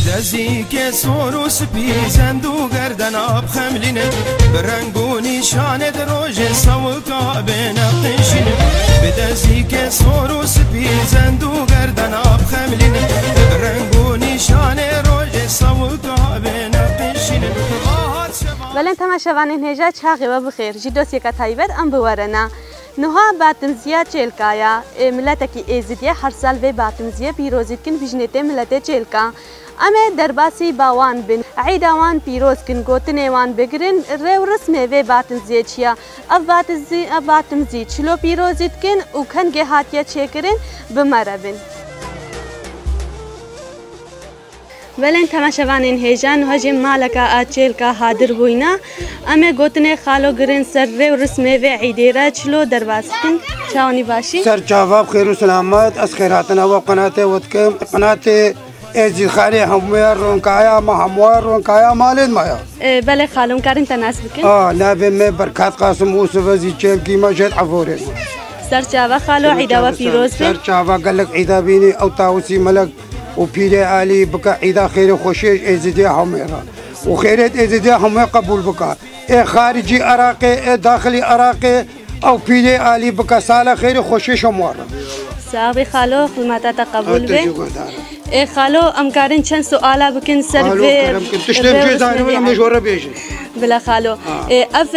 بدزی که سوروس پیزند و گردن آب خملینه برنگونی شاند روژ سوکا بنقشینه بدزی که سوروس پیزند و گردن آب خملینه برنگونی شاند روژ سوکا بنقشینه بلن تماشاوانین هجا چاقی و بخیر جدوسی که تایبت ام بورنا نها باتمزیه چلکایا ملتکی ایزدیه هر سال و باتمزیه پیروزید کن بجنته ملت چلکا اما درباسی باوان بن عیدوان پیروز کن گوتنه وان بگرن رو رسمه و باتمزیه چیا اف باتمزیه چلو پیروزید کن و کنگه هاتیه چکرن بمربن ولن تماشاوانین هیجان هجی مالکا آچیل کا حاضر بوینا اما گوتنه خالو گرن سر رو رسمه و عیدیرا چلو درباستن چاونی باشی سر جواب خیر و سلامت از خیراتنا و قنات ودکم قنات ازی خالی هموار رونکایا ما هموار رونکایا مالین مایا بله خالون کارن تناس بکن نابه می برکات قاسم وسوزی چل کی ماجد عفوره سر جواب خالو عیدا و پیروز سر جواب قالك عیدا بینی او تاوسی ملک وبيري علي بكا عيدا خير خوشيش ازدي هميرا وخيرت ازدي هم قبول بكا خارجي عراقي داخلي عراقي او بيري علي بكا ساله خير خوشيش مورا صاحبي خالو خدمات تقبل به خالو امكارن چند سوالا بكن سر تشتم جزائر ولا مجوره بيجي بلا خالو اف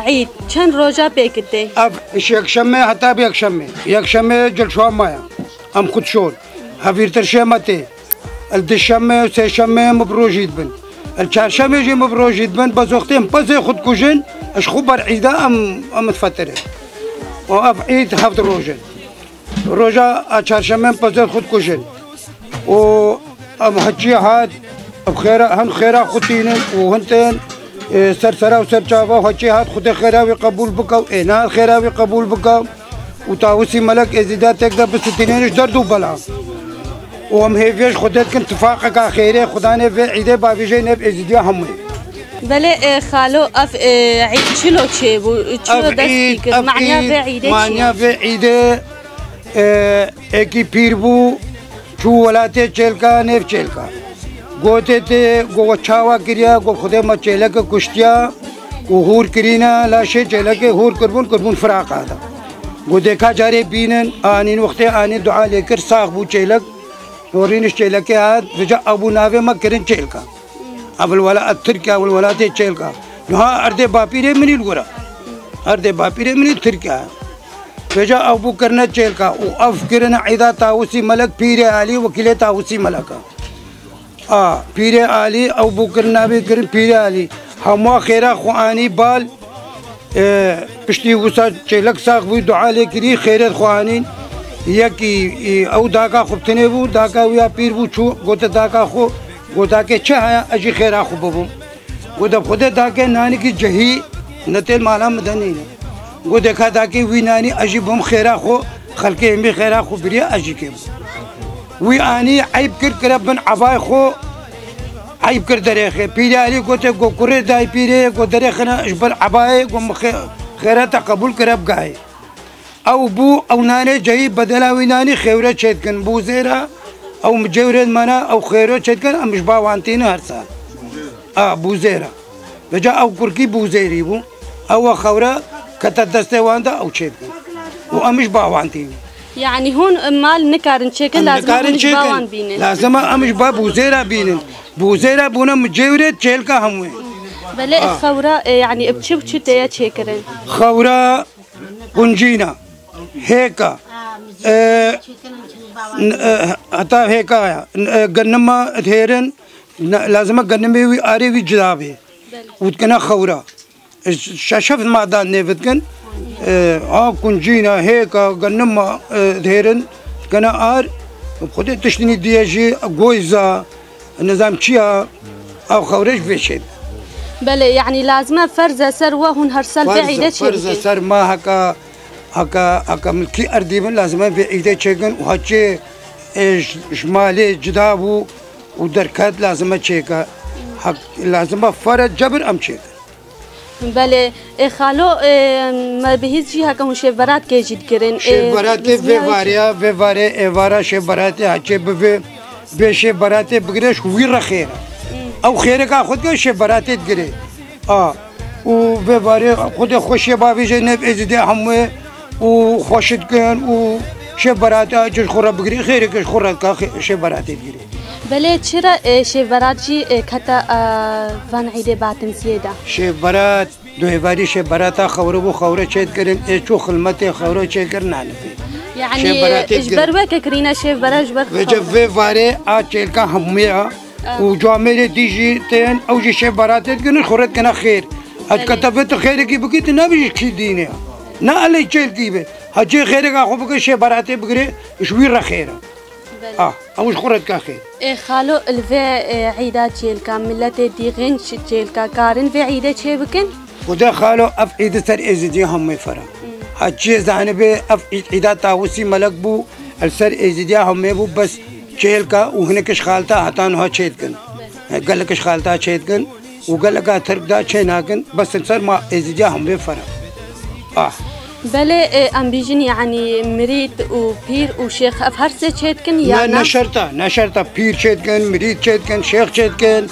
عيد چند روزا بكتي اف يك شمه حتى بيك شمه يك شمه جلشوا مايا ام خد شول هفيرتر شمتي الدشمه وسيشمه مبروجيد بن الشارشمه يجي مبروجيد بن بزوختين بزي خد كوجن اش خبر عيدا ام تفتره وأف عيد هفت روجن روجا الشارشمه بزي خد كوجن و ام حجي هاد بخيرا هن خيرا خطين وهنتين سرسرا وسرچاوا حجي هاد خد خيرا وقبول بكاو انا خيرا وقبول بكاو وتاوسي ملك ازيدات تقدر بستينيش دردو بلا وهم هيفيش خدت كنت اتفاقك خيري خداني في عيدي بافيجي نب ازيديا همي بله خالو اف عيد شلو تشيبو شلو دستيك معنيا في عيدي معنيا في عيدي اكي بيربو شو ولاتي چلكا نف چلكا گوتے تے گو چھاوا کریا گو خدے ما چلک کشتیا کو ہور کرینا لاشے چلک ہور قربون فراق آدا گو دیکھا جارے بینن آنین وقت آنین دعا لے کر ساغ بو چلک نورين الشيلك هاد رجع أبو نافي ما كرين شيلكا أبل ولا التركيا والولا تي شيلكا نها أرد بابيرة من الورا أرد بابيرة من التركيا رجع أبو كرنا شيلكا وأفكرنا عيدا تاوسي ملك بيرة علي وكيلة تاوسي ملكا بيرة علي أبو كرنا بكرين بيرة علي هما خيرا خواني بال بشتي وسا شيلك ساق بو دعاء لكري خيرت خوانين يكي او داكا خبتني بو داكا ويا بير بو شو قلت داكا خو قلت داكا چه اجي خيرا خو ببو قلت خود داكا ناني کی جهي نتل مالا مدني قلت داكا داكي وي ناني اجي بهم خيرا خو خلقي مي خيرا خو بريا اجي كيم وي اني عيب كر بن عباي خو عيب كر دريخه بيري علي قلت گو كره داي بيري گو دريخنا جبل عباي گو خيرات قبول كرب گاي او بو او ناني جاي بدلاوي ناني خيوره چيتكن بو زيرا او مجورد منا او خيوره چيتكن مش باوانتين هرسا بو زيرا بجا او كركي بو زيري بو او خوره كتدسته واندا او چيتكن و مش باوانتين يعني هون مال نكارن چيكن لازم مش باوان بينن لازم مش بو زيرا بينن بو زيرا بونا مجورد چيلكا هموي بلا خوره يعني بچو چتيا چيكرن خوره قنجينا هيكا حتى هيكا غنما ثيرن لازم غنمي وي اري وي جدابي وكنا خورا ششف معدان نفتكن كنجينا هيكا غنما ثيرن كنا ار خدي تشتني ديجي غويزا نظام تشيا او خورج بيشد بله يعني لازم فرزه سر وهن هرسل بعيده فرزه سر ما هكا ملكي أرديبن لازم في عيدة تشيكن وهاتشي شمالي جدابو ودركات لازم تشيكا لازم فرد جبر أم تشيكا بله خالو ما بهيز جهة كم شبرات كيجد كرين شبرات في واريا إيوارا شبرات هاتشي بفي بشه براته بگیرش ویر خیره او خیره که خود که شه براته گیره و به باره خود خوشی بابی جنب ازده همه و خوشت کن و شه براته جش خورا بگیری خیره کش خورا که شه براته گیره. بله چرا شه جی کتا وان عیده باتم زیاده؟ شه برات دوهواری شه براتا خوره بو خوره چید کرن ایچو خلمت خوره چید کرن نانفی. يعني اجبر وك كرينا شيف براج بر وجب واره اچل کا هميا وجامل ديجي تن او جي شيف براتت كن خورت كنا خير اج كتبت خير کی بكيت نا بيش کی دينه نا علي چل کی به حجي خير کا خو بك شيف برات بغري شوير خير او خورت کا خير خالو الفي عيدات جيل كاملت ديغن جيل کا كارن في عيده چه بكن وده خالو اف عيد سر ازدي هم فرا حجي زانبه اف عيدا تاوسي ملك بو السر ازديا هم بو بس چيلكا وهنكش خالتا هتان هو چيتكن قال لكش خالتا چيتكن وقال لك تردا چيناكن بس السر ما ازديا هم فرا بله ام بيجن يعني مريد وبير وشيخ اف هر سه چيتكن يا نشرتا بير چيتكن مريد چيتكن شيخ چيتكن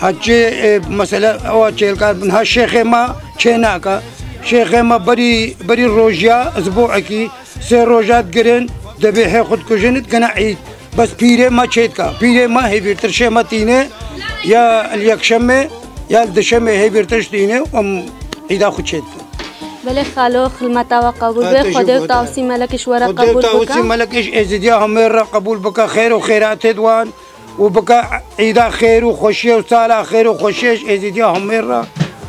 حجي مثلا او چيلكا بنها شيخ ما چيناكا شيخ ما بري روجيا اسبوع كي سه روجات جرين ذبيحه خود كجنت كنا عيد بس بيره ما تشيتكا بيره ما هي بيرترشه ما تينه يا اليكشمه يا الدشمه هي بيرتشتينه عيدا خود تشيتكا بله خالو خلمتا وقبول به خدا توصي ملكش ورا قبول بك توصي ملكش ازديا هم قبول بك خير وخيرات دوان وبك عيدا خير وخشيه وصالح خير وخشيش ازديا هم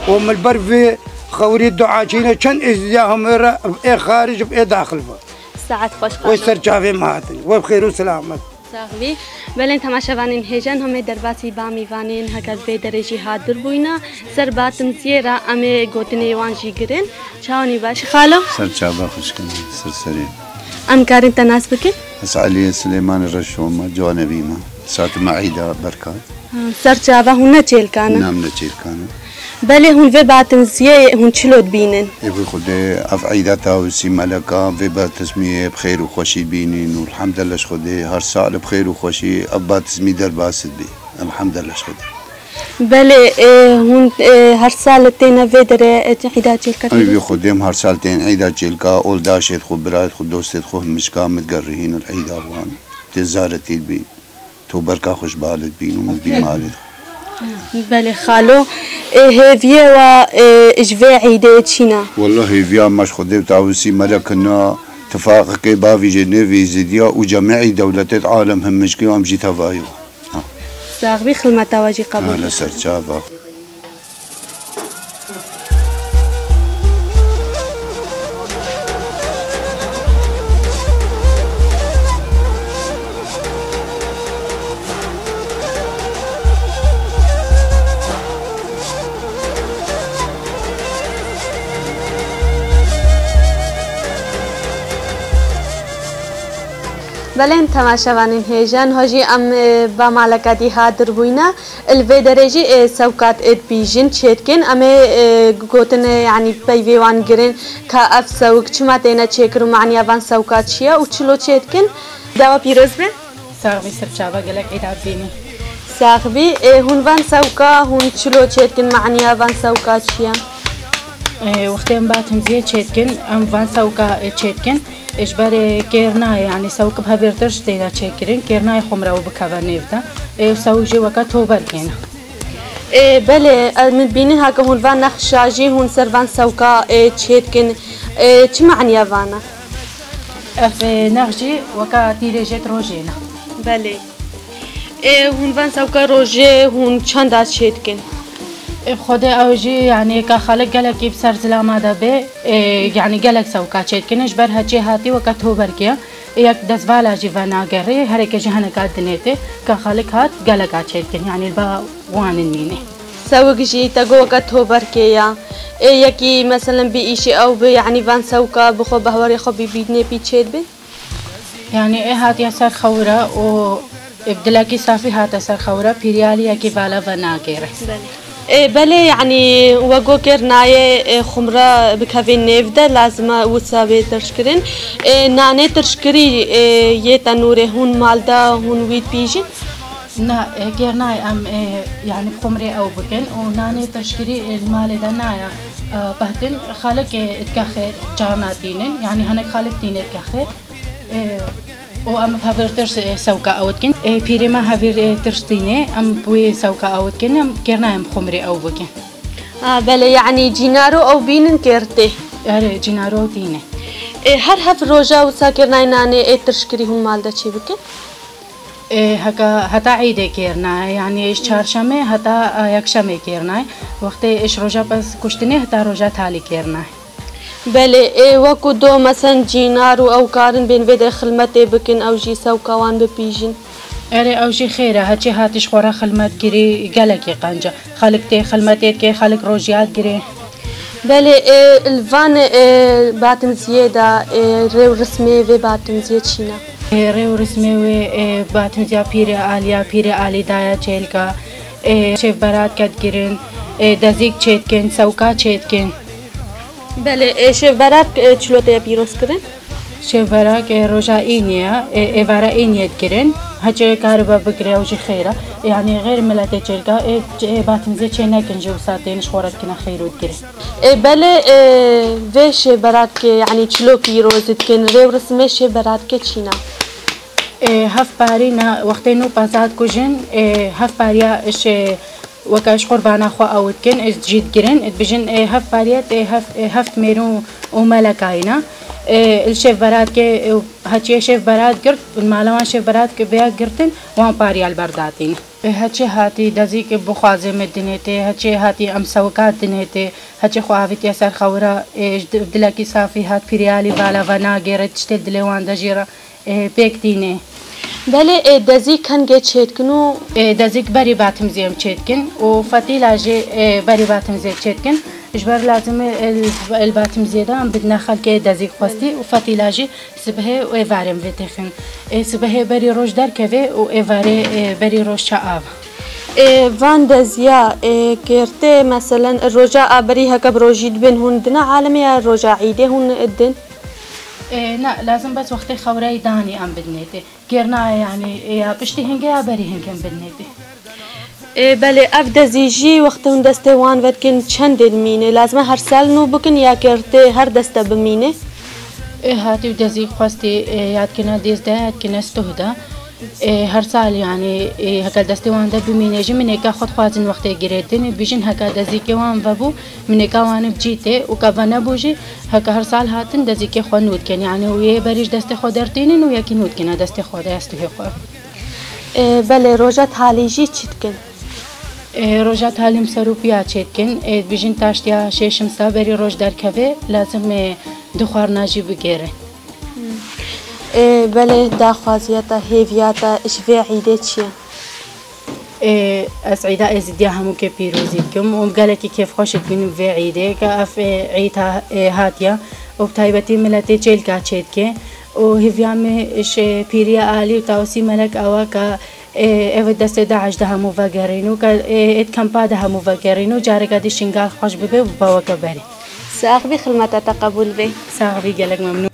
ومن البرفي خوري الدعاء كنا كان ازدياهم ايه خارج بايه داخل ساعات خوش خالو ويسر جافي ماتن وبخير وسلامت صاحبي بلن تماشاوانين هجان هم درباسي بامی وانين هكذا به درجه حاضر بوينا سر باتم زيرا امي گوتني وان جي گرين چاوني باش خالو سر چابا خوش کنی سر سری ام كارين تناس بكن علي سليمان الرشومه جوانبي ما ساعت معيده بركات سر چابا هنا چيل كان نام نچيل كان بله هون في باتم زيه هون چلود بينن يبي خدي افعيدتها وسي ملكا في باتسميه بخير وخوشي بينين والحمد لله خدي هر سال بخير وخوشي ابا تسمي درباسد بي الحمد لله خدي بله هون هر سال تينا في در عيدات جيلكا يبي خديم هر سال تين عيدات جيلكا اول داشت خو برايت خو دوست خو مشكا متقرهين العيد اوان تزارتي بي تو بركا خوش بالد بين ومبي مالد بله خالو هيفيا و اجفاء عيدة تشينا والله هيفيا مش خدي تعوسي ملكنا تفاقك بافي جنيفي زيديا وجميع دولتات عالم هم مشكي وام جي تفايو صاحبي خلمتا واجي قبول على سرچابا بلين تماشاوانين هيجان هجي ام با مالكاتي حاضر بوينا الفي درجي سوكات اد بيجن چيتكن ام گوتن يعني بيوان گرين كا اف سوك چما تينا چيكرو معني وان سوكات شيا و چلو چيتكن دوا بيروز به صاحبي سرچابا گلك عيدات بيني صاحبي هون وان سوكا هون چلو چيتكن معني وان سوكات شيا وقتين باتم زي چيتكن ام وان سوكا چيتكن اجباري كيرنا يعني سوق بها بيرتش تيدا تشكرين كيرنا خمره وبكافا نيفتا سوجي وكا توبر كينا بله من بينين هكا هون فان نخشاجي هون سرفان سوقا تشيتكن چه معنى فانا في نخجي وكا تيريجت روجينا بله هون فان سوقا روجي هون چندا تشيتكن خدا اوجي يعني كخلق قالك بسر زلامه دبه يعني قالك سوكا چيتكنش بر هچي هاتي وقت هو بركيا يك دزوالا جيوانا غري هر یک جهان قاد دنيته كخلق هات قالك چيتكن يعني با واننينه سوق جي تگو وقت هو بركيا يكي مثلا بيشي او يعني فان سوكا بخو بهوري خو بيدني بيچيت به يعني هات يسر خوره و ابدلاكي صافي هات سر خوره بيريالي يكي والا ونا غيره بله يعني وگو کرنای خمره بکوین نفده لازمه وسابه ترشکرین نانه ترشکری یه تنوره هون مالدا هون وید پیجین نا كيرناي ام يعني بخمري او بكن وناني تشكري المال دنايا بهتن خالق اتكخر جارناتينن يعني هنك خالق تين اتكخر وام هافر ترس سوكا اوتكن بيري ما هافر ترستيني ام بوي سوكا اوتكن ام كيرناي ام بخمري او بكن بله يعني جينارو او بينن كيرتي جينارو تينه هر هف روجا وساكرناي ناني ترشكري هون مالدا چي بكن هتا عيد كيرنا يعني إيش چهارشنبه هتا يكشنبه كيرنا وقت إيش روجا بس كشتني هتا روجا تالي كيرنا بله وكو دو مثلا جينار او كارن بين بيد خلمتي بكن او جي سو كوان ببيجين اري او جي خيره هاتي هاتش خورا خلمت جري قالك قنجه خلقتي خلمتي كي خلق روجيات جري بله الفان باتم زياده رو رسمي و باتم زياد شينا ريو رسمي و باتمزيا بيري آلي دايا چيلكا شيف برات كد گرين دزيك چيتكن سوكا چيتكن بله شيف برات چلوتيا بيروس كرين شيف برات روجا إينيا إيوارا إينيا گرين هجي كاربا بگري وجي خيرا يعني غير ملاتي چيلكا باتمزيا چينا كنجو ساتين شخورت كنا خيرو گرين بله و شيف برات يعني چلو بيروز كن ريو رسمي شيف برات كه چينا هف بارينا وقتينو بازات كوجن هف باريا إيش وكاش قربانا خو أوتكن إيش جيت جرين بجن هف باريات هفت ميرو وملكاينا الشيف برات كي هاتشي شيف برات قرت المعلومات شيف برات كي بيا قرتن وان باريا البرداتين هاتشي هاتي دزيك بخوازي مدنيتي هاتشي هاتي أمسوكات دنيتي هاتشي خواهفت يسار خورا دلكي صافي هات بريالي بالا فانا غيرت تشتد دلوان دجيرا بيكتيني بله دزيك هنگه چيتكنو دزيك بري باتم زيم چيتكن وفتيلا جي بري باتم زي چيتكن اجبر لازم الباتم زيدا بدنا خلق دزيك قصدي وفتيلا جي سبه ويفارم فيتخن سبه بري روش در كوي ويفاري بري روش شعاب وان دزيا كيرتي مثلا الرجا ابري هكا بروجيد بن هون دنا عالمي الرجا عيده هون الدن لا لازم بس وقت خوراي داني ام بدنيتي كيرنا يعني يا بشتي هنگه يا بري هنگه بدنيتي بله اف دزيجي وقت هون دسته وان ودكن چند المينه لازم هر سال نو بكن يا كرتي هر دسته بمينه هاتي دزيك خواستي ياد كنا ديز ده ياد كنا استهدا هر سال يعني هكا دستي وان ده بمينجي منيكا خد خوازن وقت گريتن بيجن هكا دزيكي وان وبو منيكا وان بجيتي وكافانا بوجي هكا هر سال هاتن دزيكي خو نود كن يعني ويا بريج دستي خو درتين ويا كي نود كنا دستي خو ده استهي خو بله روجات حاليجي چتكن روجات حالم سروپیا چتكن بيجن تاشتيا ششم سابري روج در كوي لازم دخوار ناجي بگيره بله داخوازياتا هيفياتا اشفي عيدة چيا اسعيدا ازديا همو كي بيروزيكم ومقالكي كيف خوشت بينو في عيدة كاف عيدها هاتيا وبتايبتي ملاتي چيلكا چيتكي وهيفيامي اش بيريا آلي وتاوسي ملك اواكا ايوه دست داعش ده همو وگرينو ات كمبا ده همو وگرينو جاركا دي شنگال خوش ببه وباوكا بري ساقبي خلمتا تقبل بي ساقبي قالك ممنون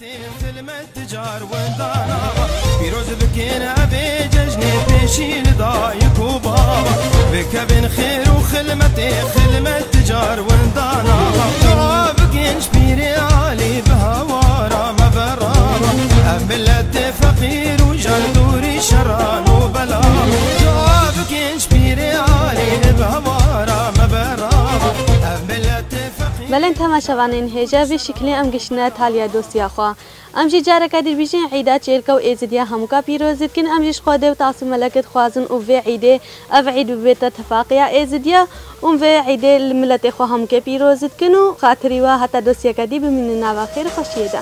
بيروز بكينا بججني بيشين ضايق وبابا بكبن خير وخلمتي خلمة تجار وندانا بكينش بيريالي بهوارا مبرابا أملت فقير وجندوري شران وبلا بكينش بيريالي بهوارا مبرابا أملت فقير بلن تماشاوانين هجا في شكل ام گشنا تاليا دوسيا خو ام جي جاركا دي بيجين عيدا چيلكا و ازديا همكا بيروزيت كن ام جيش خاده و تاسو ملكت خوازن او في عيده اف عيد بيت اتفاقيا ازديا ام في عيده الملت خو همكا بيروزيت كنو خاطري وا حتى دوسيا كدي بمننا خير خوشيدا